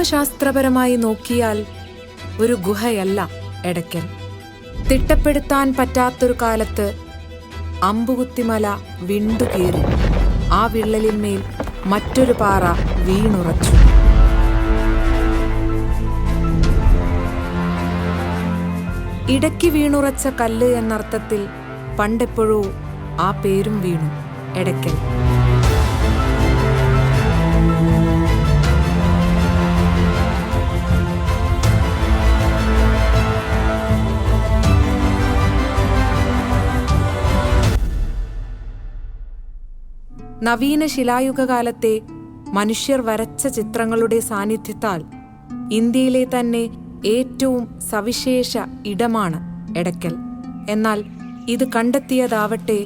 ഭൗമശാസ്ത്രപരമായി നോക്കിയാൽ ഒരു ഗുഹയല്ല എടയ്ക്കൽ. തിട്ടപ്പെടുത്താൻ പറ്റാത്തൊരു കാലത്ത് അമ്പുകുത്തിമല വിണ്ടുകീറി. ആ വിള്ളലിന്മേൽ മറ്റൊരു പാറ വീണുറച്ചു. ഇടയ്ക്ക് വീണുറച്ച കല്ല് എന്നർത്ഥത്തിൽ പണ്ടെപ്പോഴോ ആ പേരും വീണു, എടയ്ക്കൽ. നവീന ശിലായുഗകാലത്തെ മനുഷ്യർ വരച്ച ചിത്രങ്ങളുടെ സാന്നിധ്യത്താൽ ഇന്ത്യയിലെ തന്നെ ഏറ്റവും സവിശേഷ ഇടമാണ് എടയ്ക്കൽ. എന്നാൽ ഇത് കണ്ടെത്തിയതാവട്ടെ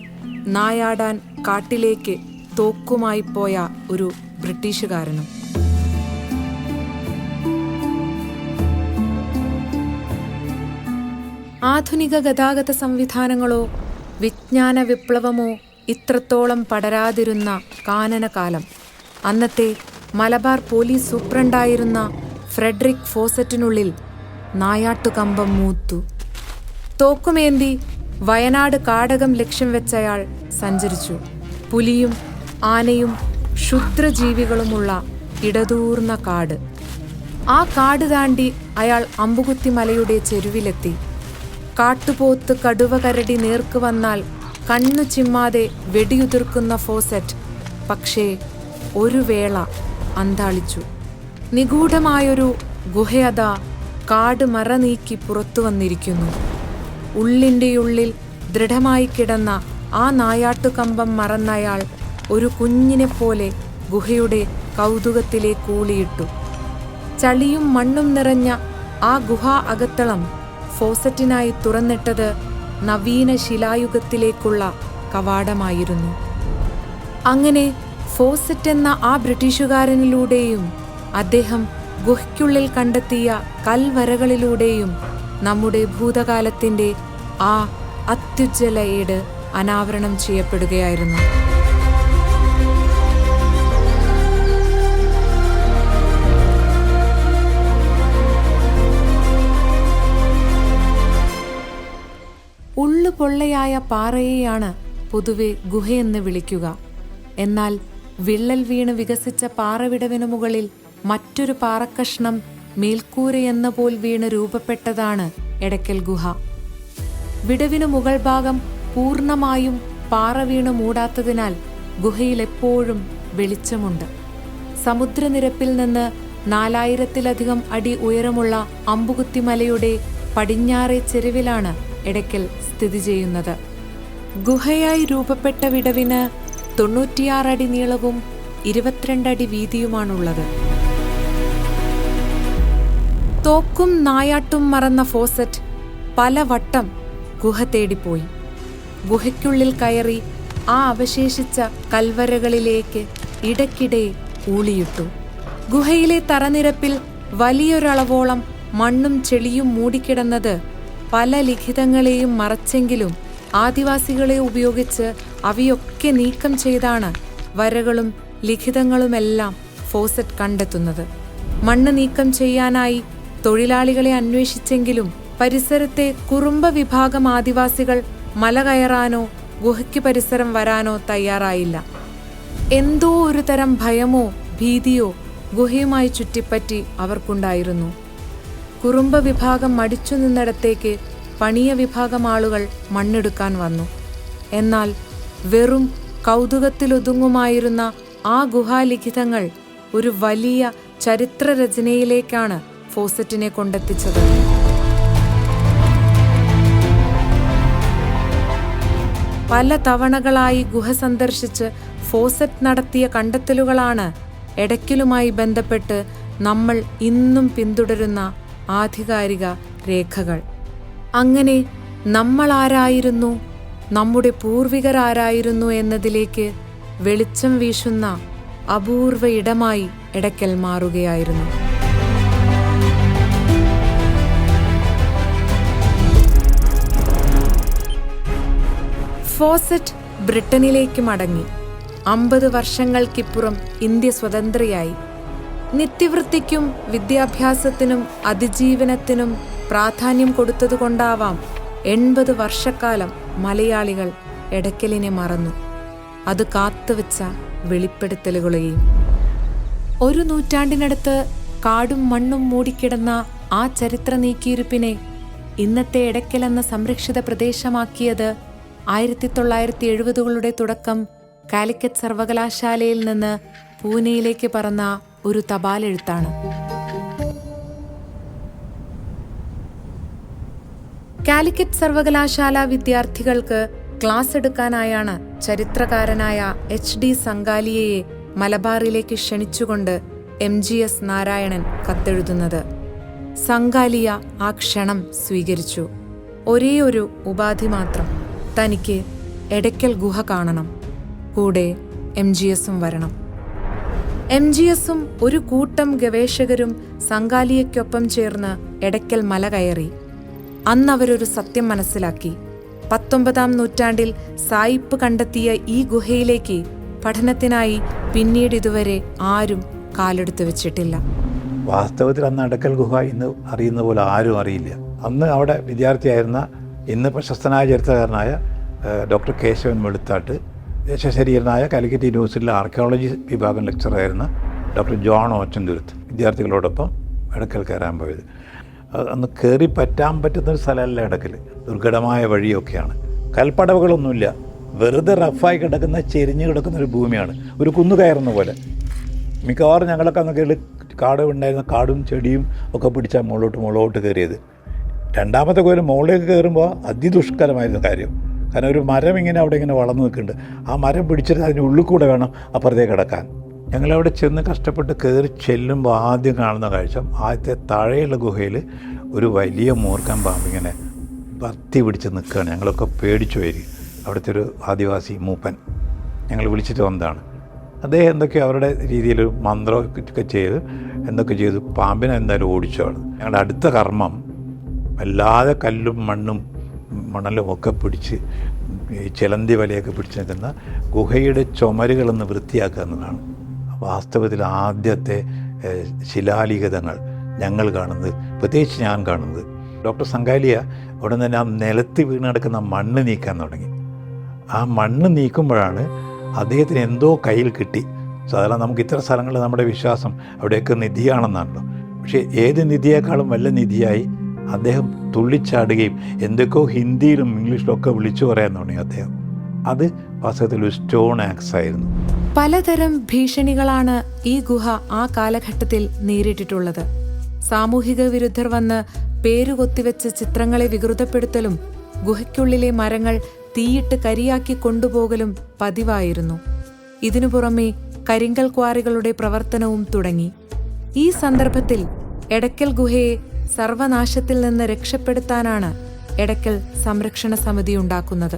നായാടാൻ കാട്ടിലേക്ക് തോക്കുമായി പോയ ഒരു ബ്രിട്ടീഷുകാരനും. ആധുനിക ഗതാഗത സംവിധാനങ്ങളോ വിജ്ഞാന വിപ്ലവമോ ഇത്രത്തോളം പടരാതിരുന്ന കാനനകാലം അന്നത്തെ മലബാർ പോലീസ് സൂപ്രണ്ടായിരുന്ന ഫ്രെഡറിക് ഫോസറ്റിനുള്ളിൽ നായാട്ടുകമ്പം മൂത്തു. തോക്കുമേന്തി വയനാട് കാടകം ലക്ഷ്യം വെച്ചയാൾ സഞ്ചരിച്ചു. പുലിയും ആനയും ക്ഷുദ്രജീവികളുമുള്ള ഇടതൂർന്ന കാട്. ആ കാട് താണ്ടി അയാൾ അമ്പുകുത്തിമലയുടെ ചെരുവിലെത്തി. കാട്ടുപോത്ത് കടുവ കരടി നേർക്ക് വന്നാൽ കണ്ണു ചിമ്മാതെ വെടിയുതിർക്കുന്ന ഫോസറ്റ് പക്ഷേ ഒരു വേള അന്താളിച്ചു. നിഗൂഢമായൊരു ഗുഹയത കാട് മറ നീക്കി പുറത്തു വന്നിരിക്കുന്നു. ഉള്ളിൻ്റെയുള്ളിൽ ദൃഢമായി കിടന്ന ആ നായാട്ടുകമ്പം മറന്നയാൾ ഒരു കുഞ്ഞിനെപ്പോലെ ഗുഹയുടെ കൗതുകത്തിലേക്ക് ഊളിയിട്ടു. ചളിയും മണ്ണും നിറഞ്ഞ ആ ഗുഹാ അകത്തളം ഫോസറ്റിനായി തുറന്നിട്ടത് നവീന ശിലായുഗത്തിലേക്കുള്ള കവാടമായിരുന്നു. അങ്ങനെ ഫോസറ്റ് എന്ന ആ ബ്രിട്ടീഷുകാരനിലൂടെയും അദ്ദേഹം ഗുഹയ്ക്കുള്ളിൽ കണ്ടെത്തിയ കൽവരകളിലൂടെയും നമ്മുടെ ഭൂതകാലത്തിൻ്റെ ആ അത്യുജ്വല ഏട് അനാവരണം ചെയ്യപ്പെടുകയായിരുന്നു. ഉള്ളുപൊള്ളയായ പാറയെയാണ് പൊതുവെ ഗുഹയെന്ന് വിളിക്കുക. എന്നാൽ വിള്ളൽ വീണ് വികസിച്ച പാറവിടവിനു മുകളിൽ മറ്റൊരു പാറക്കഷ്ണം മേൽക്കൂരയെന്ന പോൽ വീണ് രൂപപ്പെട്ടതാണ് എടയ്ക്കൽ ഗുഹ. വിടവിനു മുകൾ ഭാഗം പൂർണ്ണമായും പാറ വീണ് മൂടാത്തതിനാൽ ഗുഹയിൽ എപ്പോഴും വെളിച്ചമുണ്ട്. സമുദ്രനിരപ്പിൽ നിന്ന് 4000-ലധികം അടി ഉയരമുള്ള അമ്പുകുത്തിമലയുടെ പടിഞ്ഞാറേ ചെരുവിലാണ് എടയ്ക്കൽ സ്ഥിതി ചെയ്യുന്നത്. ഗുഹയായി രൂപപ്പെട്ട വിടവിന് 96 അടി നീളവും 22 അടി വീതിയുമാണുള്ളത്. തോക്കും നായാട്ടും മറന്ന ഫോസറ്റ് പലവട്ടം ഗുഹ തേടിപ്പോയി. ഗുഹയ്ക്കുള്ളിൽ കയറി ആ അവശേഷിച്ച കൽവരകളിലേക്ക് ഇടയ്ക്കിടെ ഊളിയിട്ടു. ഗുഹയിലെ തറനിരപ്പിൽ വലിയൊരളവോളം മണ്ണും ചെളിയും മൂടിക്കിടന്നത് പല ലിഖിതങ്ങളെയും മറച്ചെങ്കിലും ആദിവാസികളെ ഉപയോഗിച്ച് അവയൊക്കെ നീക്കം ചെയ്താണ് വരകളും ലിഖിതങ്ങളുമെല്ലാം ഫോസറ്റ് കണ്ടെത്തുന്നത്. മണ്ണ് നീക്കം ചെയ്യാനായി തൊഴിലാളികളെ അന്വേഷിച്ചെങ്കിലും പരിസരത്തെ കുറുമ്പ വിഭാഗം ആദിവാസികൾ മല കയറാനോ ഗുഹയ്ക്ക് പരിസരം വരാനോ തയ്യാറായില്ല. എന്തോ ഒരു തരം ഭയമോ ഭീതിയോ ഗുഹയുമായി ചുറ്റിപ്പറ്റി അവർക്കുണ്ടായിരുന്നു. കുറുമ്പ വിഭാഗം മടിച്ചു നിന്നിടത്തേക്ക് പണിയ വിഭാഗം ആളുകൾ മണ്ണെടുക്കാൻ വന്നു. എന്നാൽ വെറും കൗതുകത്തിലൊതുങ്ങുമായിരുന്ന ആ ഗുഹാലിഖിതങ്ങൾ ഒരു വലിയ ചരിത്രരചനയിലേക്കാണ് ഫോസറ്റിനെ കൊണ്ടെത്തിച്ചത്. പല തവണകളായി ഗുഹ സന്ദർശിച്ച് ഫോസറ്റ് നടത്തിയ കണ്ടെത്തലുകളാണ് എടയ്ക്കലുമായി ബന്ധപ്പെട്ട് നമ്മൾ ഇന്നും പിന്തുടരുന്ന ആധികാരിക രേഖകൾ. അങ്ങനെ നമ്മൾ ആരായിരുന്നു, നമ്മുടെ പൂർവികരാരായിരുന്നു എന്നതിലേക്ക് വെളിച്ചം വീശുന്ന അപൂർവ ഇടമായി എടയ്ക്കൽ മാറുകയായിരുന്നു. ഫോസറ്റ് ബ്രിട്ടനിലേക്ക് മടങ്ങി. 50 വർഷങ്ങൾക്കിപ്പുറം ഇന്ത്യ സ്വതന്ത്രയായി. നിത്യവൃത്തിക്കും വിദ്യാഭ്യാസത്തിനും അതിജീവനത്തിനും പ്രാധാന്യം കൊടുത്തതുകൊണ്ടാവാം 80 വർഷക്കാലം മലയാളികൾ എടക്കലിനെ മറന്നു. അത് കാത്തുവെച്ച വെളിപ്പെടുത്തലുകളെയും. 1 നൂറ്റാണ്ടിനടുത്ത് കാടും മണ്ണും മൂടിക്കിടന്ന ആ ചരിത്ര നീക്കിയിരുപ്പിനെ ഇന്നത്തെ എടക്കൽ എന്ന സംരക്ഷിത പ്രദേശമാക്കിയത് 1970കളുടെ തുടക്കം കാലിക്കറ്റ് സർവകലാശാലയിൽ നിന്ന് പൂനെയിലേക്ക് പറന്ന ഒരു തപാലെഴുത്താണ്. കാലിക്കറ്റ് സർവകലാശാല വിദ്യാർത്ഥികൾക്ക് ക്ലാസ് എടുക്കാനായാണ് ചരിത്രകാരനായ HD സംഗാലിയയെ മലബാറിലേക്ക് ക്ഷണിച്ചുകൊണ്ട് MGS നാരായണൻ കത്തെഴുതുന്നത്. സംഗാലിയ ആ ക്ഷണം സ്വീകരിച്ചു. ഒരേ ഒരു ഉപാധി മാത്രം, തനിക്ക് എടക്കൽ ഗുഹ കാണണം, കൂടെ MGSഉം വരണം. MGSഉം ഒരു കൂട്ടം ഗവേഷകരും സംഗാലിയയ്ക്കൊപ്പം ചേർന്ന് എടക്കൽ മല കയറി. അന്നവരൊരു സത്യം മനസ്സിലാക്കി. 19ാം നൂറ്റാണ്ടിൽ സായിപ്പ് കണ്ടെത്തിയ ഈ ഗുഹയിലേക്ക് പഠനത്തിനായി പിന്നീട് ഇതുവരെ ആരും കാലെടുത്തു വെച്ചിട്ടില്ല. വാസ്തവത്തിൽ അന്ന് എടക്കൽ ഗുഹ ഇന്ന് അറിയുന്ന പോലെ ആരും അറിയില്ല. അന്ന് അവിടെ വിദ്യാർത്ഥിയായിരുന്ന ഇന്ന് പ്രശസ്തനായ ചരിത്രകാരനായ ഡോക്ടർ കേശവൻ വെളുത്താട്ട്, ദേശശരീരനായ കാലിക്കറ്റ് യൂണിവേഴ്സിറ്റിയിലെ ആർക്കിയോളജി വിഭാഗം ലെക്ചറായിരുന്ന ഡോക്ടർ ജോൺ ഓച്ചൻതുരുത്ത് വിദ്യാർത്ഥികളോടൊപ്പം എടക്കൽ കയറാൻ പോയത്. അന്ന് കയറി പറ്റാൻ പറ്റുന്നൊരു സ്ഥലമല്ല എടക്കൽ. ദുർഘടമായ വഴിയൊക്കെയാണ്, കൽപ്പടവുകളൊന്നുമില്ല, വെറുതെ റഫായി കിടക്കുന്ന ചെരിഞ്ഞ് കിടക്കുന്നൊരു ഭൂമിയാണ്, ഒരു കുന്നു കയറുന്ന പോലെ. മിക്കവാറും ഞങ്ങളൊക്കെ അന്ന് കയറി കാട് ഉണ്ടായിരുന്ന കാടും ചെടിയും ഒക്കെ പിടിച്ചാൽ മുകളോട്ട് കയറിയത്. രണ്ടാമത്തെ കോലം മുകളിലേക്ക് കയറുമ്പോൾ അതിദുഷ്കരമായിരുന്നു കാര്യം. കാരണം ഒരു മരം ഇങ്ങനെ അവിടെ ഇങ്ങനെ വളർന്നു നിൽക്കുന്നുണ്ട്. ആ മരം പിടിച്ചിട്ട് അതിൻ്റെ ഉള്ളിൽ കൂടെ വേണം അപ്പുറത്തേക്ക് കിടക്കാൻ. ഞങ്ങളവിടെ ചെന്ന് കഷ്ടപ്പെട്ട് കയറി ചെല്ലുമ്പോൾ ആദ്യം കാണുന്ന കാഴ്ച, ആദ്യത്തെ താഴെയുള്ള ഗുഹയിൽ ഒരു വലിയ മൂർഖൻ പാമ്പിങ്ങനെ പത്തി പിടിച്ച് നിൽക്കുകയാണ്. ഞങ്ങളൊക്കെ പേടിച്ചു പോയി. അവിടുത്തെ ഒരു ആദിവാസി മൂപ്പൻ ഞങ്ങൾ വിളിച്ചിട്ട് വന്നതാണ്. അദ്ദേഹം എന്തൊക്കെയോ അവരുടെ രീതിയിൽ മന്ത്രമൊക്കെ ചെയ്ത് എന്തൊക്കെ ചെയ്തു പാമ്പിനെ എന്തായാലും ഓടിച്ചതാണ്. ഞങ്ങളുടെ അടുത്ത കർമ്മം വല്ലാതെ കല്ലും മണലും ഒക്കെ പിടിച്ച് ഈ ചിലന്തി വലയൊക്കെ പിടിച്ച് നിൽക്കുന്ന ഗുഹയുടെ ചുമരുകളൊന്ന് വൃത്തിയാക്കുക എന്നതാണ്. വാസ്തവത്തിൽ ആദ്യത്തെ ശിലാലിഖിതങ്ങൾ ഞങ്ങൾ കാണുന്നത്, പ്രത്യേകിച്ച് ഞാൻ കാണുന്നത്, ഡോക്ടർ സംഗാലിയ ഉടൻ തന്നെ ആ നിലത്ത് വീണ് കിടക്കുന്ന മണ്ണ് നീക്കാൻ തുടങ്ങി. ആ മണ്ണ് നീക്കുമ്പോഴാണ് അദ്ദേഹത്തിന് എന്തോ കയ്യിൽ കിട്ടി. സാധാരണ നമുക്ക് ഇത്തരം സ്ഥലങ്ങളിൽ നമ്മുടെ വിശ്വാസം അവിടെയൊക്കെ നിധിയാണെന്നാണല്ലോ. പക്ഷേ ഏത് നിധിയേക്കാളും വല്ല നിധിയായി അദ്ദേഹം തുള്ളിച്ചാടുകയും എന്തൊക്കെയോ ഹിന്ദിയിലും ഇംഗ്ലീഷിലും ഒക്കെ വിളിച്ചു പറയാൻ തുടങ്ങി അദ്ദേഹം. അത് വാസ്തവത്തിൽ ഒരു സ്റ്റോൺ ആക്സ് ആയിരുന്നു. പലതരം ഭീഷണികളാണ് ഈ ഗുഹ ആ കാലഘട്ടത്തിൽ നേരിട്ടിട്ടുള്ളത്. സാമൂഹിക വിരുദ്ധർ വന്ന് പേരുകൊത്തിവെച്ച ചിത്രങ്ങളെ വികൃതപ്പെടുത്തലും ഗുഹയ്ക്കുള്ളിലെ മരങ്ങൾ തീയിട്ട് കരിയാക്കി കൊണ്ടുപോകലും പതിവായിരുന്നു. ഇതിനു പുറമെ കരിങ്കൽ ക്വാറികളുടെ പ്രവർത്തനവും തുടങ്ങി. ഈ സന്ദർഭത്തിൽ എടക്കൽ ഗുഹയെ സർവനാശത്തിൽ നിന്ന് രക്ഷപ്പെടുത്താനാണ് എടക്കൽ സംരക്ഷണ സമിതി ഉണ്ടാക്കുന്നത്.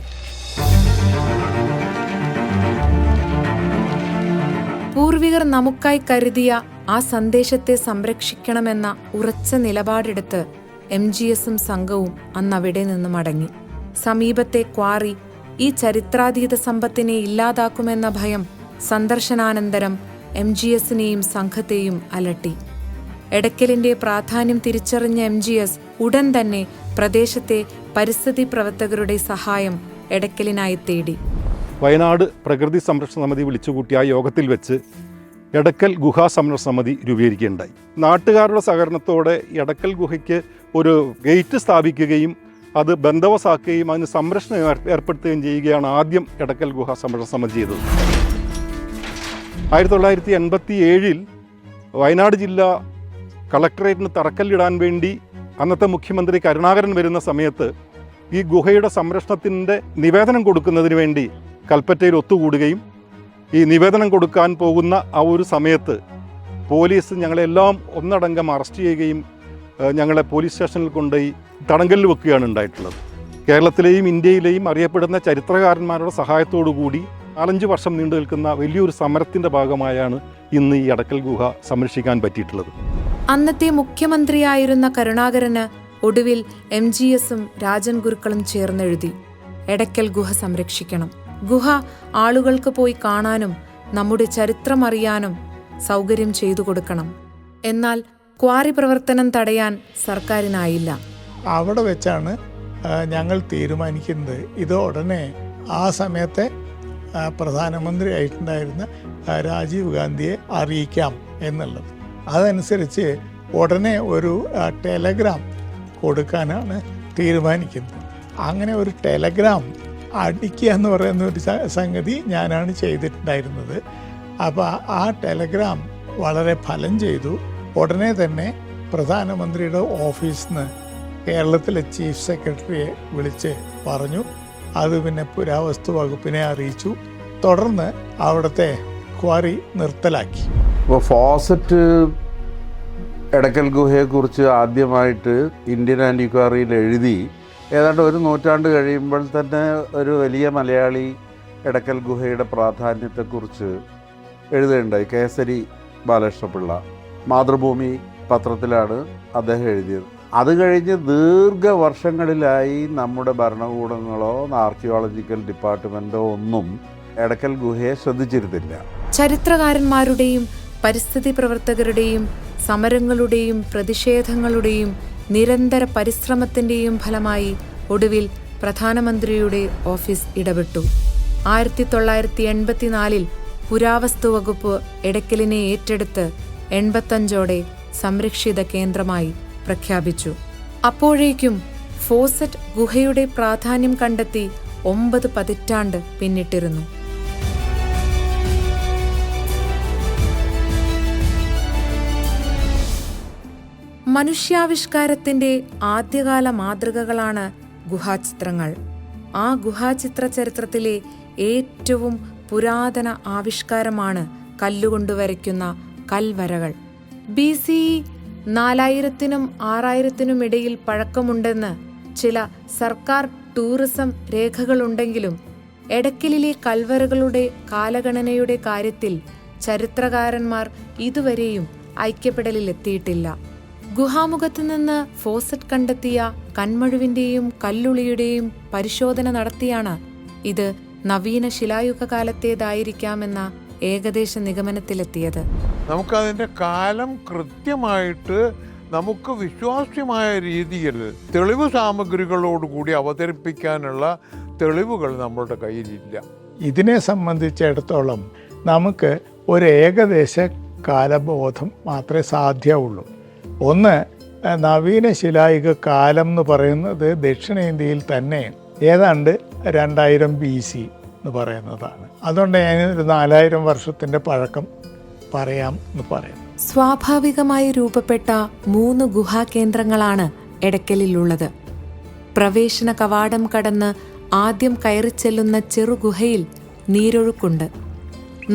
പൂർവികർ നമുക്കായി കരുതിയ ആ സന്ദേശത്തെ സംരക്ഷിക്കണമെന്ന ഉറച്ച നിലപാടെടുത്ത് MGSഉം സംഘവും അന്നവിടെ നിന്ന് മടങ്ങി. സമീപത്തെ ക്വാറി ഈ ചരിത്രാതീത സമ്പത്തിനെ ഇല്ലാതാക്കുമെന്ന ഭയം സന്ദർശനാനന്തരം MGSനെയും സംഘത്തെയും അലട്ടി. എടക്കലിന്റെ പ്രാധാന്യം തിരിച്ചറിഞ്ഞ MGS ഉടൻ തന്നെ പ്രദേശത്തെ പരിസ്ഥിതി പ്രവർത്തകരുടെ സഹായം എടക്കലിനായി തേടി. വയനാട് പ്രകൃതി സംരക്ഷണ സമിതി വിളിച്ചുകൂട്ടിയ യോഗത്തിൽ വെച്ച് എടക്കൽ ഗുഹാ സംരക്ഷണ സമിതി രൂപീകരിക്കുകയുണ്ടായി. നാട്ടുകാരുടെ സഹകരണത്തോടെ എടക്കൽ ഗുഹയ്ക്ക് ഒരു ഗേറ്റ് സ്ഥാപിക്കുകയും അത് ബന്ദോബസ്താക്കുകയും അതിന് സംരക്ഷണം ഏർപ്പെടുത്തുകയും ചെയ്യുകയാണ് ആദ്യം എടക്കൽ ഗുഹാ സംരക്ഷണ സമിതി ചെയ്തത്. 1987 വയനാട് ജില്ലാ കളക്ടറേറ്റിന് തറക്കല്ലിടാൻ വേണ്ടി അന്നത്തെ മുഖ്യമന്ത്രി കരുണാകരൻ വരുന്ന സമയത്ത് ഈ ഗുഹയുടെ സംരക്ഷണത്തിൻ്റെ നിവേദനം കൊടുക്കുന്നതിന് വേണ്ടി കൽപ്പറ്റയിൽ ഒത്തുകൂടുകയും ഈ നിവേദനം കൊടുക്കാൻ പോകുന്ന ആ ഒരു സമയത്ത് പോലീസ് ഞങ്ങളെല്ലാം ഒന്നടങ്കം അറസ്റ്റ് ചെയ്യുകയും ഞങ്ങളെ പോലീസ് സ്റ്റേഷനിൽ കൊണ്ടുപോയി തടങ്കലിൽ വെക്കുകയാണ് ഉണ്ടായിട്ടുള്ളത്. കേരളത്തിലെയും ഇന്ത്യയിലെയും അറിയപ്പെടുന്ന ചരിത്രകാരന്മാരുടെ സഹായത്തോടു കൂടി 4-5 വർഷം നീണ്ടു നിൽക്കുന്ന വലിയൊരു സമരത്തിൻ്റെ ഭാഗമായാണ് ഇന്ന് ഈ എടക്കൽ ഗുഹ സംരക്ഷിക്കാൻ പറ്റിയിട്ടുള്ളത്. അന്നത്തെ മുഖ്യമന്ത്രിയായിരുന്ന കരുണാകരന് ഒടുവിൽ MGSഉം രാജൻ ഗുരുക്കളും ചേർന്നെഴുതി, എടക്കൽ ഗുഹ സംരക്ഷിക്കണം. ഗുഹ ആളുകൾക്ക് പോയി കാണാനും നമ്മുടെ ചരിത്രം അറിയാനും സൗകര്യം ചെയ്തു കൊടുക്കണം. എന്നാൽ ക്വാറി പ്രവർത്തനം തടയാൻ സർക്കാരിനായില്ല. അവിടെ വെച്ചാണ് ഞങ്ങൾ തീരുമാനിക്കുന്നത് ഇത് ഉടനെ ആ സമയത്തെ പ്രധാനമന്ത്രി ആയിട്ടുണ്ടായിരുന്ന രാജീവ് ഗാന്ധിയെ അറിയിക്കാം എന്നുള്ളത്. അതനുസരിച്ച് ഉടനെ ഒരു ടെലഗ്രാം കൊടുക്കാനാണ് തീരുമാനിക്കുന്നത്. അങ്ങനെ ഒരു ടെലഗ്രാം അടിക്കുക എന്ന് പറയുന്ന ഒരു സംഗതി ഞാനാണ് ചെയ്തിട്ടുണ്ടായിരുന്നത്. അപ്പോൾ ആ ടെലഗ്രാം വളരെ ഫലം ചെയ്തു. ഉടനെ തന്നെ പ്രധാനമന്ത്രിയുടെ ഓഫീസിൽ നിന്ന് കേരളത്തിലെ ചീഫ് സെക്രട്ടറിയെ വിളിച്ച് പറഞ്ഞു. അത് പിന്നെ പുരാവസ്തു വകുപ്പിനെ അറിയിച്ചു. തുടർന്ന് അവിടുത്തെ ക്വാറി നിർത്തലാക്കി. ഇപ്പോൾ ഫോസറ്റ് എടക്കൽ ഗുഹയെക്കുറിച്ച് ആദ്യമായിട്ട് ഇന്ത്യൻ ആൻറ്റിക്വറിയിൽ എഴുതി ഏതാണ്ട് ഒരു നൂറ്റാണ്ട് കഴിയുമ്പോൾ തന്നെ ഒരു വലിയ മലയാളി എടക്കൽ ഗുഹയുടെ പ്രാധാന്യത്തെക്കുറിച്ച് എഴുതുകയുണ്ടായി. കേസരി ബാലകൃഷ്ണപിള്ള മാതൃഭൂമി പത്രത്തിലാണ് അദ്ദേഹം എഴുതിയത്. അത് കഴിഞ്ഞ് ദീർഘവർഷങ്ങളിലായി നമ്മുടെ ഭരണകൂടങ്ങളോ ആർക്കിയോളജിക്കൽ ഡിപ്പാർട്ട്മെൻറ്റോ ഒന്നും എടക്കൽ ഗുഹയെ ശ്രദ്ധിച്ചിരുന്നില്ല. ചരിത്രകാരന്മാരുടെയും പരിസ്ഥിതി പ്രവർത്തകരുടെയും സമരങ്ങളുടെയും പ്രതിഷേധങ്ങളുടെയും നിരന്തര പരിശ്രമത്തിൻ്റെയും ഫലമായി ഒടുവിൽ പ്രധാനമന്ത്രിയുടെ ഓഫീസ് ഇടപെട്ടു. 1984 പുരാവസ്തു വകുപ്പ് എടക്കലിനെ ഏറ്റെടുത്ത് 85ഓടെ സംരക്ഷിത കേന്ദ്രമായി പ്രഖ്യാപിച്ചു. അപ്പോഴേക്കും ഫോസറ്റ് ഗുഹയുടെ പ്രാധാന്യം കണ്ടെത്തി 9 പതിറ്റാണ്ട് പിന്നിട്ടിരുന്നു. മനുഷ്യാവിഷ്കാരത്തിന്റെ ആദ്യകാല മാതൃകകളാണ് ഗുഹാചിത്രങ്ങൾ. ആ ഗുഹാചിത്ര ചരിത്രത്തിലെ ഏറ്റവും പുരാതന ആവിഷ്കാരമാണ് കല്ലുകൊണ്ട് വരയ്ക്കുന്ന കൽവരകൾ. BCE 4000-നും 6000-നും ഇടയിൽ പഴക്കമുണ്ടെന്ന് ചില സർക്കാർ ടൂറിസം രേഖകളുണ്ടെങ്കിലും എടക്കലിലെ കൽവരകളുടെ കാലഗണനയുടെ കാര്യത്തിൽ ചരിത്രകാരന്മാർ ഇതുവരെയും ഐക്യപ്പെടലിലെത്തിയിട്ടില്ല. ഗുഹാമുഖത്ത് നിന്ന് ഫോസറ്റ് കണ്ടെത്തിയ കന്മഴുവിന്റെയും കല്ലുളിയുടെയും പരിശോധന നടത്തിയാണ് ഇത് നവീന ശിലായുഗ കാലത്തേതായിരിക്കാമെന്ന ഏകദേശ നിഗമനത്തിലെത്തിയത്. നമുക്കതിൻ്റെ കാലം കൃത്യമായിട്ട് നമുക്ക് വിശ്വാസ്യമായ രീതിയിൽ തെളിവ് സാമഗ്രികളോടുകൂടി അവതരിപ്പിക്കാനുള്ള തെളിവുകൾ നമ്മളുടെ കയ്യിലില്ല. ഇതിനെ സംബന്ധിച്ചിടത്തോളം നമുക്ക് ഒരു ഏകദേശ കാലബോധം മാത്രമേ സാധ്യമുള്ളൂ. ഒന്ന്, നവീന ശിലായുഗ കാലം എന്ന് പറയുന്നത് ദക്ഷിണേന്ത്യയിൽ തന്നെ ഏതാണ്ട് 2000 BC എന്ന് പറയുന്നതാണ്. അതുകൊണ്ട് ഞാൻ ഒരു 4000 വർഷത്തിൻ്റെ പഴക്കം പറയാം എന്ന് പറയാം. സ്വാഭാവികമായി രൂപപ്പെട്ട 3 ഗുഹാകേന്ദ്രങ്ങളാണ് എടക്കലിലുള്ളത്. പ്രവേശന കവാടം കടന്ന് ആദ്യം കയറിച്ചെല്ലുന്ന ചെറുഗുഹയിൽ നീരൊഴുക്കുണ്ട്.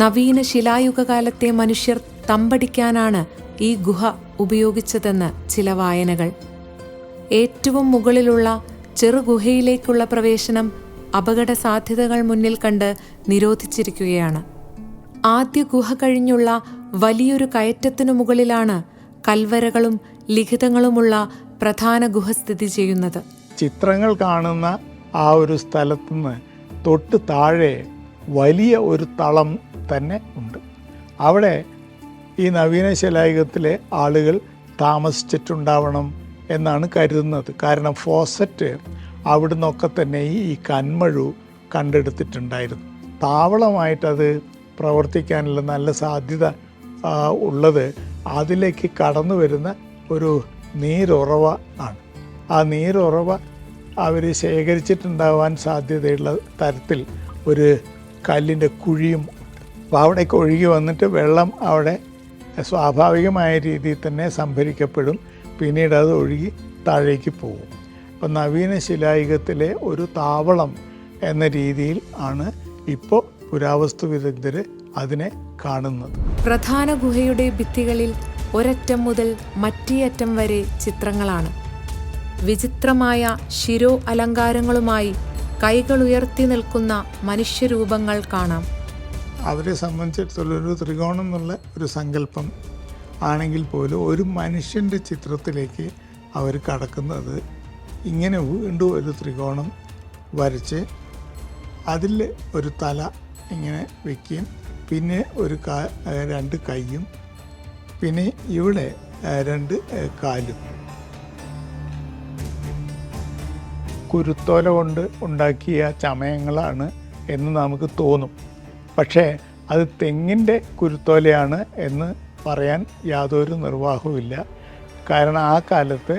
നവീന ശിലായുഗകാലത്തെ മനുഷ്യർ തമ്പടിക്കാനാണ് ഈ ഗുഹ ഉപയോഗിച്ചതെന്ന് ചില വായനകൾ. ഏറ്റവും മുകളിലുള്ള ചെറുഗുഹയിലേക്കുള്ള പ്രവേശനം അപകട സാധ്യതകൾ മുന്നിൽ കണ്ട് നിരോധിച്ചിരിക്കുകയാണ്. ആദ്യ ഗുഹ കഴിഞ്ഞുള്ള വലിയൊരു കയറ്റത്തിനു മുകളിലാണ് കൽവരകളും ലിഖിതങ്ങളുമുള്ള പ്രധാന ഗുഹ സ്ഥിതി ചെയ്യുന്നത്. ചിത്രങ്ങൾ കാണുന്ന ആ ഒരു സ്ഥലത്തുനിന്ന് തൊട്ട് താഴെ വലിയ ഒരു തളം തന്നെ ഉണ്ട്. അവിടെ ഈ നവീന ശിലായുഗത്തിലെ ആളുകൾ താമസിച്ചിട്ടുണ്ടാവണം എന്നാണ് കരുതുന്നത്. കാരണം ഫോസറ്റ് അവിടെ നിന്നൊക്കെ തന്നെ ഈ കന്മഴു കണ്ടെടുത്തിട്ടുണ്ടായിരുന്നു. താവളമായിട്ടത് പ്രവർത്തിക്കാനുള്ള നല്ല സാധ്യത ഉള്ളത് അതിലേക്ക് കടന്നു വരുന്ന ഒരു നീരുറവ ആണ്. ആ നീരുറവ അവർ ശേഖരിച്ചിട്ടുണ്ടാവാൻ സാധ്യതയുള്ള തരത്തിൽ ഒരു കല്ലിൻ്റെ കുഴിയും ഉണ്ട്. അപ്പോൾ അവിടേക്ക് ഒഴുകി വന്നിട്ട് വെള്ളം അവിടെ സ്വാഭാവികമായ രീതിയിൽ തന്നെ സംഭരിക്കപ്പെടും. പിന്നീട് അത് ഒഴുകി താഴേക്ക് പോകും. അപ്പം നവീന ശിലായുഗത്തിലെ ഒരു താവളം എന്ന രീതിയിൽ ആണ് ഇപ്പോൾ പുരാവസ്തു വിദഗ്ധർ അതിനെ കാണുന്നത്. പ്രധാന ഗുഹയുടെ ഭിത്തികളിൽ ഒരറ്റം മുതൽ മറ്റേ അറ്റം വരെ ചിത്രങ്ങളാണ്. വിചിത്രമായ ശിരോ അലങ്കാരങ്ങളുമായി കൈകൾ ഉയർത്തി നിൽക്കുന്ന മനുഷ്യരൂപങ്ങൾ കാണാം. അവരെ സംബന്ധിച്ചിടത്തോളം ഒരു ത്രികോണം എന്നുള്ള ഒരു സങ്കല്പം ആണെങ്കിൽ പോലും ഒരു മനുഷ്യൻ്റെ ചിത്രത്തിലേക്ക് അവർ കടക്കുന്നത് ഇങ്ങനെ വീണ്ടും ഒരു ത്രികോണം വരച്ച് അതിൽ ഒരു തല ഇങ്ങനെ വയ്ക്കുകയും പിന്നെ ഒരു 2 കൈയും പിന്നെ ഇവിടെ 2 കാലും. കുരുത്തോല കൊണ്ട് ഉണ്ടാക്കിയ ചമയങ്ങളാണ് എന്ന് നമുക്ക് തോന്നും. പക്ഷേ അത് തെങ്ങിൻ്റെ കുരുത്തോലയാണ് എന്ന് പറയാൻ യാതൊരു നിർവാഹവുമില്ല. കാരണം ആ കാലത്ത്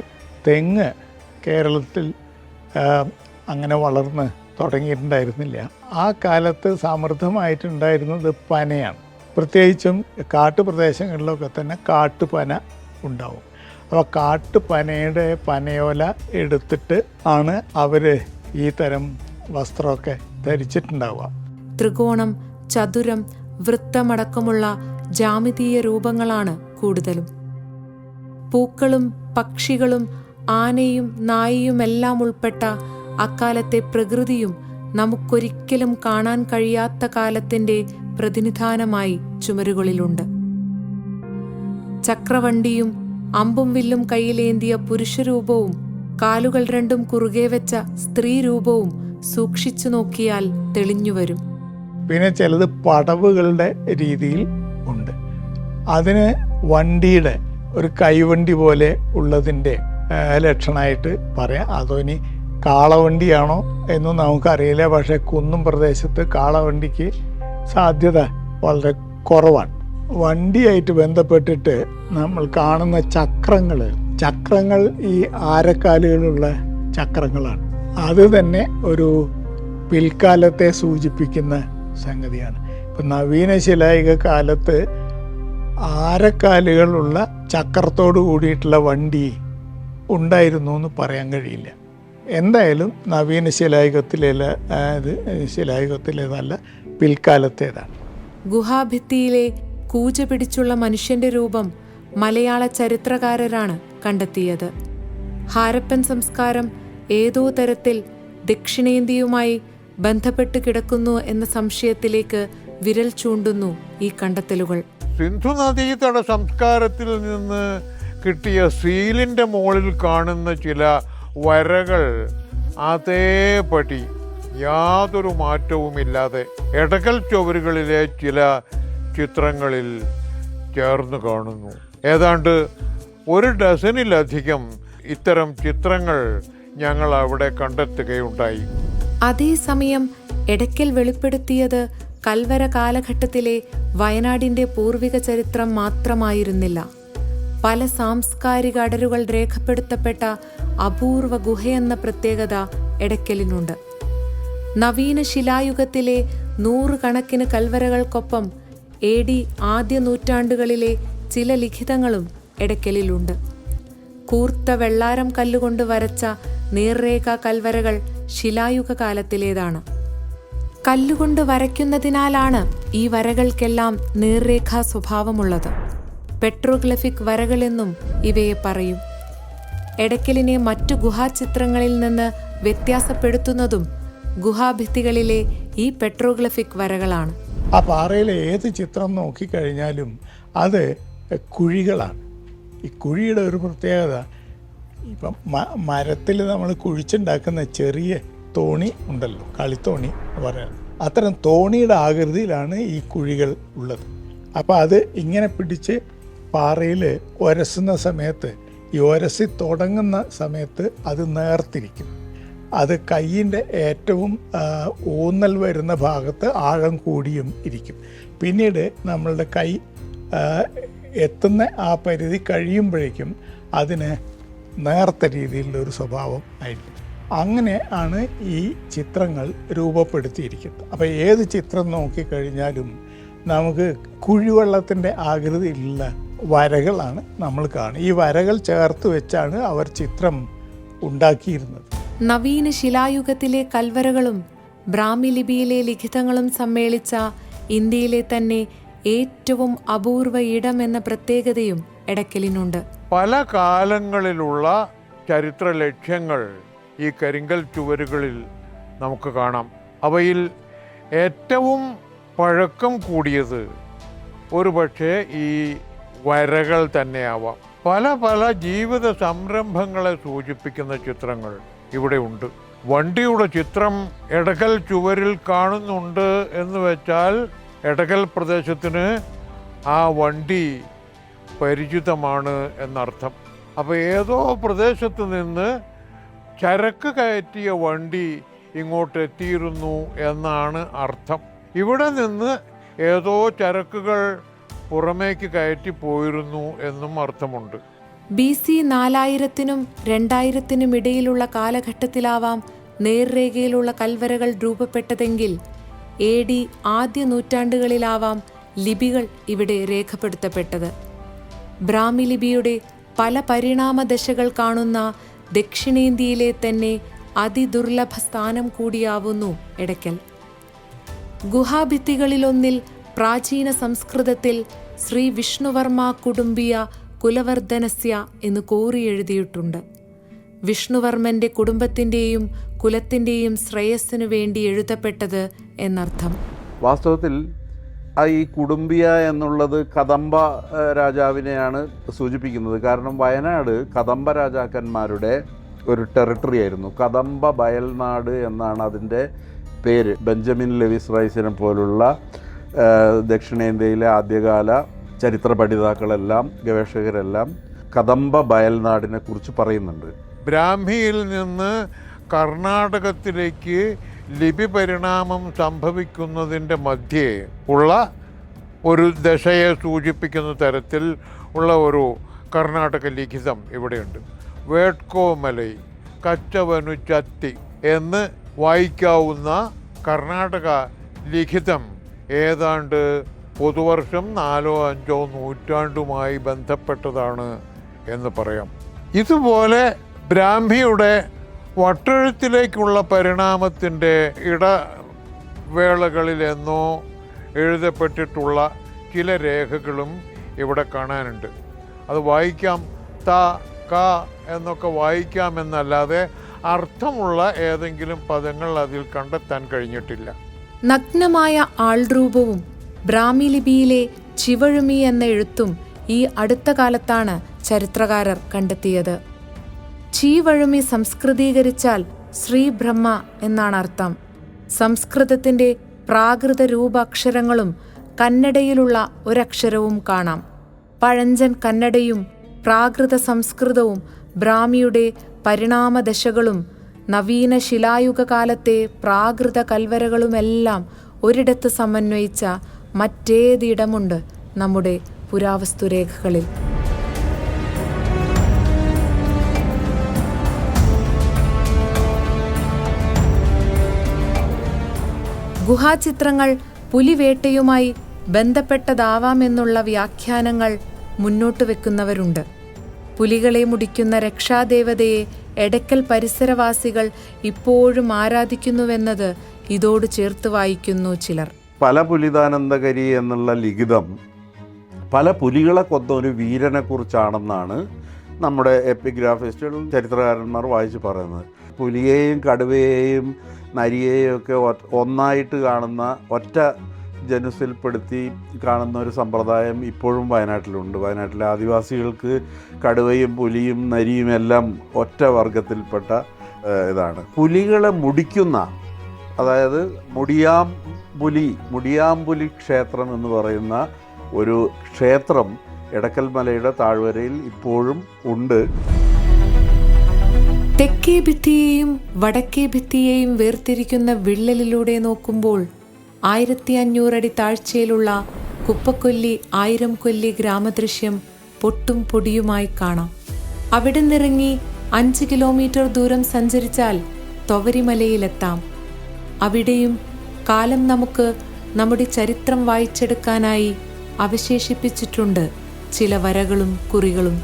തെങ്ങ് കേരളത്തിൽ അങ്ങനെ വളർന്ന് തുടങ്ങിയിട്ടുണ്ടായിരുന്നില്ല. ആ കാലത്ത് സമൃദ്ധമായിട്ടുണ്ടായിരുന്നത് പനയാണ്. പ്രത്യേകിച്ചും കാട്ടുപ്രദേശങ്ങളിലൊക്കെ തന്നെ കാട്ടുപന ഉണ്ടാവും. അപ്പോൾ കാട്ടുപനയുടെ പനയോല എടുത്തിട്ട് ആണ് അവർ ഈ തരം വസ്ത്രമൊക്കെ ധരിച്ചിട്ടുണ്ടാവുക. ത്രികോണം, ചതുരം, വൃത്തമടക്കമുള്ള ജാമിതീയ രൂപങ്ങളാണ് കൂടുതലും. പൂക്കളും പക്ഷികളും ആനയും നായയുമെല്ലാം ഉൾപ്പെട്ട അക്കാലത്തെ പ്രകൃതിയും നമുക്കൊരിക്കലും കാണാൻ കഴിയാത്ത കാലത്തിൻ്റെ പ്രതിനിധാനമായി ചുമരുകളിലുണ്ട്. ചക്രവണ്ടിയും അമ്പും വില്ലും കയ്യിലേന്തിയ പുരുഷരൂപവും കാലുകൾ 2 കുറുകെ വെച്ച സ്ത്രീ രൂപവും സൂക്ഷിച്ചു നോക്കിയാൽ തെളിഞ്ഞുവരും. പിന്നെ ചിലത് പടവുകളുടെ രീതിയിൽ ഉണ്ട്. അതിന് വണ്ടിയുടെ ഒരു കൈവണ്ടി പോലെ ഉള്ളതിൻ്റെ ലക്ഷണമായിട്ട് പറയാം. അതോ ഇനി കാളവണ്ടിയാണോ എന്നും നമുക്കറിയില്ല. പക്ഷേ കുന്നും പ്രദേശത്ത് കാളവണ്ടിക്ക് സാധ്യത വളരെ കുറവാണ്. വണ്ടിയായിട്ട് ബന്ധപ്പെട്ടിട്ട് നമ്മൾ കാണുന്ന ചക്രങ്ങൾ ഈ ആരക്കാലുകളുള്ള ചക്രങ്ങളാണ്. അത് തന്നെ ഒരു പിൽക്കാലത്തെ സൂചിപ്പിക്കുന്ന സംഗതിയാണ്. ഇപ്പം നവീന ശിലായുഗ കാലത്ത് ആരക്കാലുകളുള്ള ചക്രത്തോടു കൂടിയിട്ടുള്ള വണ്ടി ഉണ്ടായിരുന്നു എന്ന് പറയാൻ കഴിയില്ല. എന്തായാലും നവീന ശിലായുഗത്തിലേതല്ല, പിൽക്കാലത്തേതാണ്. ഗുഹാഭിത്തിയിലെ കൂജ പിടിച്ചുള്ള മനുഷ്യന്റെ രൂപം മലയാള ചരിത്രകാരരാണ് കണ്ടെത്തിയത്. ഹാരപ്പൻ സംസ്കാരം ഏതോ തരത്തിൽ ദക്ഷിണേന്ത്യയുമായി ബന്ധപ്പെട്ട് കിടക്കുന്നു എന്ന സംശയത്തിലേക്ക് വിരൽ ചൂണ്ടുന്നു ഈ കണ്ടെത്തലുകൾ. സിന്ധു നദീതട സംസ്കാരത്തിൽ നിന്ന് കിട്ടിയ സീലിൻ്റെ മുകളിൽ കാണുന്ന ചില വരകൾ അതേപടി യാതൊരു മാറ്റവുമില്ലാതെ എടകൽ ചുവരുകളിലെ ചില ചിത്രങ്ങളിൽ ചേർന്ന് കാണുന്നു. ഏതാണ്ട് 1 ഡസനിലധികം ഇത്തരം ചിത്രങ്ങൾ ഞങ്ങൾ അവിടെ കണ്ടെത്തുകയുണ്ടായി. അതേസമയം എടയ്ക്കൽ വെളിപ്പെടുത്തിയത് കൽവര കാലഘട്ടത്തിലെ വയനാടിൻ്റെ പൂർവിക ചരിത്രം മാത്രമായിരുന്നില്ല. പല സാംസ്കാരിക അടരുകൾ രേഖപ്പെടുത്തപ്പെട്ട അപൂർവ ഗുഹയെന്ന പ്രത്യേകത എടയ്ക്കലിനുണ്ട്. നവീന ശിലായുഗത്തിലെ 100 കണക്കിന് കൽവരകൾക്കൊപ്പം AD ആദ്യ നൂറ്റാണ്ടുകളിലെ ചില ലിഖിതങ്ങളും എടയ്ക്കലിലുണ്ട്. കൂർത്ത വെള്ളാരം കല്ലുകൊണ്ട് വരച്ച നേർരേഖ കൽവരകൾ ശിലായുഗ കാലത്തിലേതാണ്. കല്ലുകൊണ്ട് വരയ്ക്കുന്നതിനാലാണ് ഈ വരകൾക്കെല്ലാം നേർരേഖാ സ്വഭാവമുള്ളത്. പെട്രോഗ്ലിഫിക് വരകളെന്നും ഇവയെ പറയും. എടയ്ക്കലിനെ മറ്റു ഗുഹാചിത്രങ്ങളിൽ നിന്ന് വ്യത്യാസപ്പെടുത്തുന്നതും ഗുഹാഭിത്തികളിലെ ഈ പെട്രോഗ്ലിഫിക് വരകളാണ്. ആ പാറയിലെ ഏത് ചിത്രം നോക്കിക്കഴിഞ്ഞാലും അത് കുഴികളാണ്. ഈ കുഴിയുടെ ഒരു പ്രത്യേകത, ഇപ്പം മരത്തിൽ നമ്മൾ കുഴിച്ചുണ്ടാക്കുന്ന ചെറിയ തോണി ഉണ്ടല്ലോ, കളിത്തോണി എന്ന് പറയുന്നത്, അത്തരം തോണിയുടെ ആകൃതിയിലാണ് ഈ കുഴികൾ ഉള്ളത്. അപ്പോൾ അത് ഇങ്ങനെ പിടിച്ച് പാറയിൽ ഉരസുന്ന സമയത്ത്, ഈ ഉരസി തുടങ്ങുന്ന സമയത്ത് അത് നേർത്തിരിക്കും. അത് കയ്യിൻ്റെ ഏറ്റവും ഊന്നൽ വരുന്ന ഭാഗത്ത് ആഴം കൂടിയും ഇരിക്കും. പിന്നീട് നമ്മളുടെ കൈ എത്തുന്ന ആ പരിധി കഴിയുമ്പോഴേക്കും അതിന് നേർത്ത രീതിയിലുള്ളൊരു സ്വഭാവം ആയിരിക്കും. അങ്ങനെ ആണ് ഈ ചിത്രങ്ങൾ രൂപപ്പെടുത്തിയിരിക്കുന്നത്. അപ്പോൾ ഏത് ചിത്രം നോക്കിക്കഴിഞ്ഞാലും നമുക്ക് കുഴിവെള്ളത്തിൻ്റെ ആകൃതിയിലുള്ള വരകളാണ് നമ്മൾ കാണുക. ഈ വരകൾ ചേർത്ത് വെച്ചാണ് അവർ ചിത്രം ഉണ്ടാക്കിയിരുന്നത്. നവീന ശിലായുഗത്തിലെ കൽവരകളും ബ്രാഹ്മി ലിപിയിലെ ലിഖിതങ്ങളും സമ്മേളിച്ച ഇന്ത്യയിലെ തന്നെ ഏറ്റവും അപൂർവ ഇടം എന്ന പ്രത്യേകതയും എടയ്ക്കലിനുണ്ട്. പല കാലങ്ങളിലുള്ള ചരിത്ര ലക്ഷ്യങ്ങൾ ഈ കരിങ്കൽ ചുവരുകളിൽ നമുക്ക് കാണാം. അവയിൽ ഏറ്റവും പഴക്കം കൂടിയത് ഒരുപക്ഷെ ഈ വരകൾ തന്നെയാവാം. പല പല ജീവിത സംരംഭങ്ങളെ സൂചിപ്പിക്കുന്ന ചിത്രങ്ങൾ ഇവിടെ ഉണ്ട്. വണ്ടിയുടെ ചിത്രം എടകൽ ചുവരിൽ കാണുന്നുണ്ട് എന്ന് വെച്ചാൽ എടകൽ പ്രദേശത്തിന് ആ വണ്ടി പരിചിതമാണ് എന്നർത്ഥം. അപ്പോൾ ഏതോ പ്രദേശത്ത് നിന്ന് ചരക്ക് കയറ്റിയ വണ്ടി ഇങ്ങോട്ട് എത്തിയിരുന്നു എന്നാണ് അർത്ഥം. ഇവിടെ നിന്ന് ഏതോ ചരക്കുകൾ പുറമേക്ക് കയറ്റി പോയിരുന്നു എന്നും അർത്ഥമുണ്ട്. BC 4000-നും 2000-നും ഇടയിലുള്ള കാലഘട്ടത്തിലാവാം നേർരേഖയിലുള്ള കൽവരകൾ രൂപപ്പെട്ടതെങ്കിൽ AD ആദ്യ നൂറ്റാണ്ടുകളിലാവാം ലിപികൾ ഇവിടെ രേഖപ്പെടുത്തപ്പെട്ടത്. ബ്രാഹ്മി ലിപിയുടെ പല പരിണാമദശകൾ കാണുന്ന ദക്ഷിണേന്ത്യയിലെ തന്നെ അതിദുർലഭ സ്ഥാനം കൂടിയാവുന്നു എടക്കൽ. ഗുഹാഭിത്തികളിലൊന്നിൽ പ്രാചീന സംസ്കൃതത്തിൽ ശ്രീ വിഷ്ണുവർമ്മ കുടുംബിയ കുലവർദ്ധനസ്യ എന്ന് കോറി എഴുതിയിട്ടുണ്ട്. വിഷ്ണുവർമ്മന്റെ കുടുംബത്തിൻ്റെയും കുലത്തിൻ്റെയും ശ്രേയസ്സിനു വേണ്ടി എഴുതപ്പെട്ടത് എന്നർത്ഥം. വാസ്തവത്തിൽ ഈ കുടുംബിയ എന്നുള്ളത് കദംബ രാജാവിനെയാണ് സൂചിപ്പിക്കുന്നത്. കാരണം വയനാട് കദംബ രാജാക്കന്മാരുടെ ഒരു ടെറിട്ടറി ആയിരുന്നു. കദംബ ബയൽനാട് എന്നാണ് അതിൻ്റെ പേര്. ബെഞ്ചമിൻ ലെവിസ് റൈസിനെ പോലുള്ള ദക്ഷിണേന്ത്യയിലെ ആദ്യകാല ചരിത്ര പഠിതാക്കളെല്ലാം ഗവേഷകരെല്ലാം കദംബ ബയൽനാടിനെ കുറിച്ച് പറയുന്നുണ്ട്. ബ്രാഹ്മിയിൽ നിന്ന് കർണാടകത്തിലേക്ക് ലിപി പരിണാമം സംഭവിക്കുന്നതിൻ്റെ മധ്യേ ഉള്ള ഒരു ദശയെ സൂചിപ്പിക്കുന്ന തരത്തിൽ ഉള്ള ഒരു കർണാടക ലിഖിതം ഇവിടെയുണ്ട്. വേട്കോമലൈ കച്ചവനു ചത്തി എന്ന് വായിക്കാവുന്ന കർണാടക ലിഖിതം ഏതാണ്ട് പുതുവർഷം 4-5 നൂറ്റാണ്ടുമായി ബന്ധപ്പെട്ടതാണ് എന്ന് പറയാം. ഇതുപോലെ ബ്രാഹ്മിയുടെ വട്ടെഴുത്തിലേക്കുള്ള പരിണാമത്തിൻ്റെ ഇടവേളകളിലെന്നോ എഴുതപ്പെട്ടിട്ടുള്ള ചില രേഖകളും ഇവിടെ കാണാനുണ്ട്. അത് വായിക്കാം, ത ക എന്നൊക്കെ വായിക്കാമെന്നല്ലാതെ അർത്ഥമുള്ള ഏതെങ്കിലും പദങ്ങൾ അതിൽ കണ്ടെത്താൻ കഴിഞ്ഞിട്ടില്ല. നഗ്നമായ ആൾരൂപവും ബ്രാഹ്മി ലിപിയിലെ ചിവഴുമി എന്ന എഴുത്തും ഈ അടുത്ത കാലത്താണ് ചരിത്രകാരർ കണ്ടെത്തിയത്. ചീവഴുമി സംസ്കൃതീകരിച്ചാൽ ശ്രീബ്രഹ്മ എന്നാണ് അർത്ഥം. സംസ്കൃതത്തിൻ്റെ പ്രാകൃത രൂപാക്ഷരങ്ങളും കന്നഡയിലുള്ള ഒരക്ഷരവും കാണാം. പഴഞ്ചൻ കന്നഡയും പ്രാകൃത സംസ്കൃതവും ബ്രാഹ്മിയുടെ പരിണാമദശകളും നവീന ശിലായുഗ കാലത്തെ പ്രാകൃത കൽവരകളുമെല്ലാം ഒരിടത്ത് സമന്വയിച്ച മറ്റേതിടമുണ്ട് നമ്മുടെ പുരാവസ്തുരേഖകളിൽ. ഗുഹാചിത്രങ്ങൾ പുലിവേട്ടയുമായി ബന്ധപ്പെട്ടതാവാമെന്നുള്ള വ്യാഖ്യാനങ്ങൾ മുന്നോട്ട് വെക്കുന്നവരുണ്ട്. പുലികളെ മുടിക്കുന്ന രക്ഷാദേവതയെ എടക്കൽ പരിസരവാസികൾ ഇപ്പോഴും ആരാധിക്കുന്നുവെന്നത് ഇതോട് ചേർത്ത് വായിക്കുന്നു ചിലർ. പല പുലിതാനന്ദകരി എന്നുള്ള ലിഖിതം പല പുലികളെ കൊന്ന ഒരു വീരനെ കുറിച്ചാണെന്നാണ് നമ്മുടെ എപ്പിഗ്രാഫിസ്റ്റുകൾ ചരിത്രകാരന്മാർ വായിച്ച് പറയുന്നത്. പുലിയെയും കടുവയെയും നരിയെയും ഒക്കെ ഒന്നായിട്ട് കാണുന്ന ഒറ്റ ജനുസിൽപ്പെടുത്തി കാണുന്ന ഒരു സമ്പ്രദായം ഇപ്പോഴും വയനാട്ടിലുണ്ട്. വയനാട്ടിലെ ആദിവാസികൾക്ക് കടുവയും പുലിയും നരിയും എല്ലാം ഒറ്റ വർഗത്തിൽപ്പെട്ട ഇതാണ്. പുലികളെ മുടിക്കുന്ന, അതായത് മുടിയാമ്പുലി ക്ഷേത്രം എന്ന് പറയുന്ന ഒരു ക്ഷേത്രം എടക്കൽ മലയുടെ താഴ്വരയിൽ ഇപ്പോഴും ഉണ്ട്. തെക്കേ ഭിത്തിയെയും വടക്കേ ഭിത്തിയെയും വേർതിരിക്കുന്ന വിള്ളലിലൂടെ നോക്കുമ്പോൾ 1500 അടി താഴ്ചയിലുള്ള കുപ്പക്കൊല്ലി 1000 കൊല്ലി ഗ്രാമദൃശ്യം പൊട്ടും പൊടിയുമായി കാണാം. അവിടെ നിന്നിറങ്ങി 5 കിലോമീറ്റർ ദൂരം സഞ്ചരിച്ചാൽ തൊവരിമലയിലെത്താം. അവിടെയും കാലം നമുക്ക് നമ്മുടെ ചരിത്രം വായിച്ചെടുക്കാനായി അവശേഷിപ്പിച്ചിട്ടുണ്ട് ചില വരകളും കുറികളും.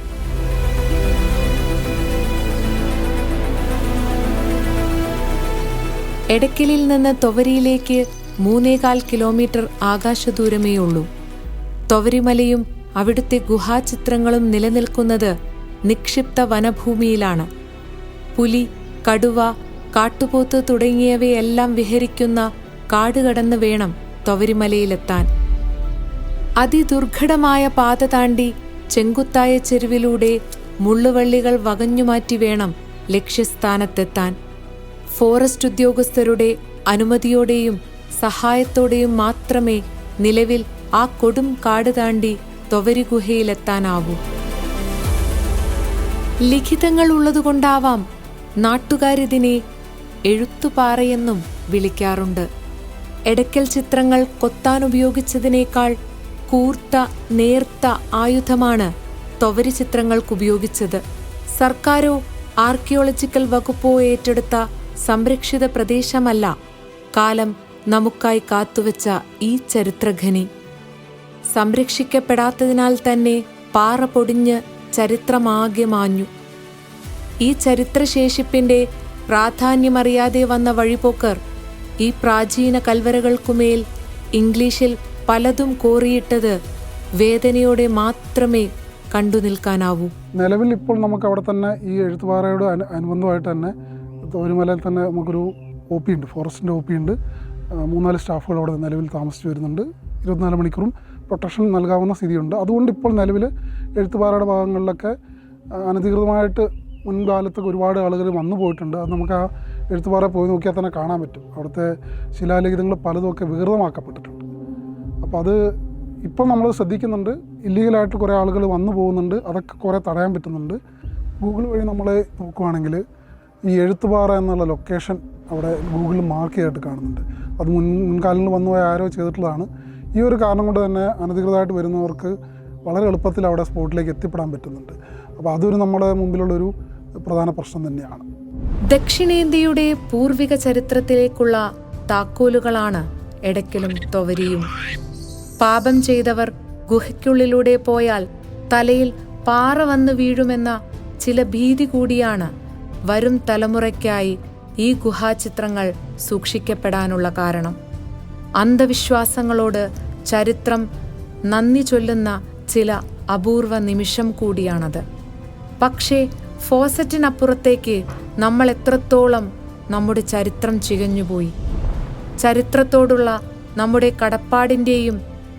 എടക്കലിൽ നിന്ന് തൊവരിയിലേക്ക് 3.25 കിലോമീറ്റർ ആകാശദൂരമേ ഉള്ളൂ. തൊവരിമലയും അവിടുത്തെ ഗുഹാചിത്രങ്ങളും നിലനിൽക്കുന്നത് നിക്ഷിപ്ത വനഭൂമിയിലാണ്. പുലി, കടുവ, കാട്ടുപോത്ത് തുടങ്ങിയവയെല്ലാം വിഹരിക്കുന്ന കാട് കടന്ന് വേണം തൊവരിമലയിലെത്താൻ. അതിദുർഘടമായ പാത താണ്ടി ചെങ്കുത്തായ ചെരുവിലൂടെ മുള്ളുവള്ളികൾ വകഞ്ഞുമാറ്റി വേണം ലക്ഷ്യസ്ഥാനത്തെത്താൻ. ഫോറസ്റ്റ് ഉദ്യോഗസ്ഥരുടെ അനുമതിയോടെയും സഹായത്തോടെയും മാത്രമേ നിലവിൽ ആ കൊടും കാട് താണ്ടി തൊവരി ഗുഹയിലെത്താനാവൂ. ലിഖിതങ്ങൾ ഉള്ളതുകൊണ്ടാവാം നാട്ടുകാരിതിനെ എഴുത്തുപാറയെന്നും വിളിക്കാറുണ്ട്. എടക്കൽ ചിത്രങ്ങൾ കൊത്താൻ ഉപയോഗിച്ചതിനേക്കാൾ കൂർത്ത നേർത്ത ആയുധമാണ് തൊവരി ചിത്രങ്ങൾക്കുപയോഗിച്ചത്. സർക്കാരോ ആർക്കിയോളജിക്കൽ വകുപ്പോ ഏറ്റെടുത്ത സംരക്ഷിത പ്രദേശമല്ല കാലം നമുക്കായി കാത്തുവച്ച ഈ ചരിത്രഖനി. സംരക്ഷിക്കപ്പെടാത്തതിനാൽ തന്നെ പാറ പൊടിഞ്ഞ് ചരിത്രമാകെ മാഞ്ഞു. ഈ ചരിത്രശേഷിപ്പിന്റെ പ്രാധാന്യമറിയാതെ വന്ന വഴിപോക്കർ ഈ പ്രാചീന കൽവരകൾക്കുമേൽ ഇംഗ്ലീഷിൽ പലതും കോറിയിട്ടത് വേദനയോടെ മാത്രമേ കണ്ടു നിൽക്കാനാവൂ. നിലവിൽ ഇപ്പോൾ നമുക്ക് അവിടെ തന്നെ ഈ എഴുത്തുപാറയോട് അനുബന്ധമായിട്ട് തന്നെ തൊവരിമലയിൽ തന്നെ നമുക്കൊരു OP ഉണ്ട്, ഫോറസ്റ്റിൻ്റെ OP ഉണ്ട്. 3-4 സ്റ്റാഫുകൾ അവിടെ നിലവിൽ താമസിച്ച് വരുന്നുണ്ട്. 24 മണിക്കൂറും പ്രൊട്ടക്ഷൻ നൽകാവുന്ന സ്ഥിതിയുണ്ട്. അതുകൊണ്ട് ഇപ്പോൾ നിലവിൽ എഴുത്തുപാറയുടെ ഭാഗങ്ങളിലൊക്കെ അനധികൃതമായിട്ട് മുൻകാലത്തൊക്കെ ഒരുപാട് ആളുകൾ വന്നു പോയിട്ടുണ്ട്. അത് നമുക്ക് ആ എഴുത്തുപാറ പോയി നോക്കിയാൽ തന്നെ കാണാൻ പറ്റും. അവിടുത്തെ ശിലാലിഖിതങ്ങൾ പലതുമൊക്കെ വികൃതമാക്കപ്പെട്ടിട്ടുണ്ട്. അപ്പോൾ അത് ഇപ്പം നമ്മൾ ശ്രദ്ധിക്കുന്നുണ്ട്. ഇല്ലീഗലായിട്ട് കുറേ ആളുകൾ വന്നു പോകുന്നുണ്ട്. അതൊക്കെ കുറേ തടയാൻ പറ്റുന്നുണ്ട്. ഗൂഗിൾ വഴി നമ്മൾ നോക്കുവാണെങ്കിൽ ഈ എഴുത്തുപാറ എന്നുള്ള ലൊക്കേഷൻ അവിടെ ഗൂഗിളിൽ മാർക്ക് ചെയ്തിട്ട് കാണുന്നുണ്ട്. അത് മുൻകാലങ്ങളിൽ വന്നുപോയ ആരോ ചെയ്തിട്ടുള്ളതാണ്. ഈ ഒരു കാരണം കൊണ്ട് തന്നെ അനധികൃതമായിട്ട് വരുന്നവർക്ക് വളരെ എളുപ്പത്തിൽ അവിടെ സ്പോട്ടിലേക്ക് എത്തിപ്പെടാൻ പറ്റുന്നുണ്ട്. അപ്പോൾ അതൊരു നമ്മുടെ മുമ്പിലുള്ളൊരു പ്രധാന പ്രശ്നം തന്നെയാണ്. ദക്ഷിണേന്ത്യയുടെ പൂർവിക ചരിത്രത്തിലേക്കുള്ള താക്കോലുകളാണ് എടക്കലും തൊവരിയും. പാപം ചെയ്തവർ ഗുഹയ്ക്കുള്ളിലൂടെ പോയാൽ തലയിൽ പാറ വന്നു വീഴുമെന്ന ചില ഭീതി കൂടിയാണ് വരും തലമുറയ്ക്കായി ഈ ഗുഹാചിത്രങ്ങൾ സൂക്ഷിക്കപ്പെടാനുള്ള കാരണം. അന്ധവിശ്വാസങ്ങളോട് ചരിത്രം നന്ദി ചൊല്ലുന്ന ചില അപൂർവ നിമിഷം കൂടിയാണത്. പക്ഷേ ഫോസറ്റിനപ്പുറത്തേക്ക് നമ്മൾ എത്രത്തോളം നമ്മുടെ ചരിത്രം ചികഞ്ഞുപോയി. ചരിത്രത്തോടുള്ള നമ്മുടെ കടപ്പാടിൻ്റെയും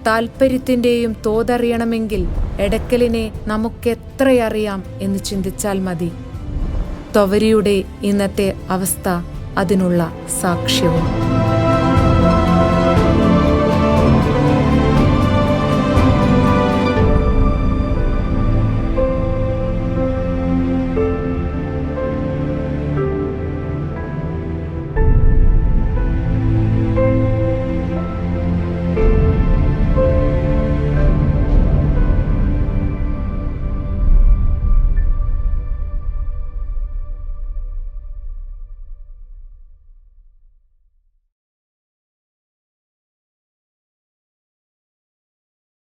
താൽപ്പര്യത്തിൻ്റെയും തോതറിയണമെങ്കിൽ എടക്കലിനെ നമുക്കെത്രയറിയാം എന്ന് ചിന്തിച്ചാൽ മതി. തൊവരിയുടെ ഇന്നത്തെ അവസ്ഥ അതിനുള്ള സാക്ഷ്യവും.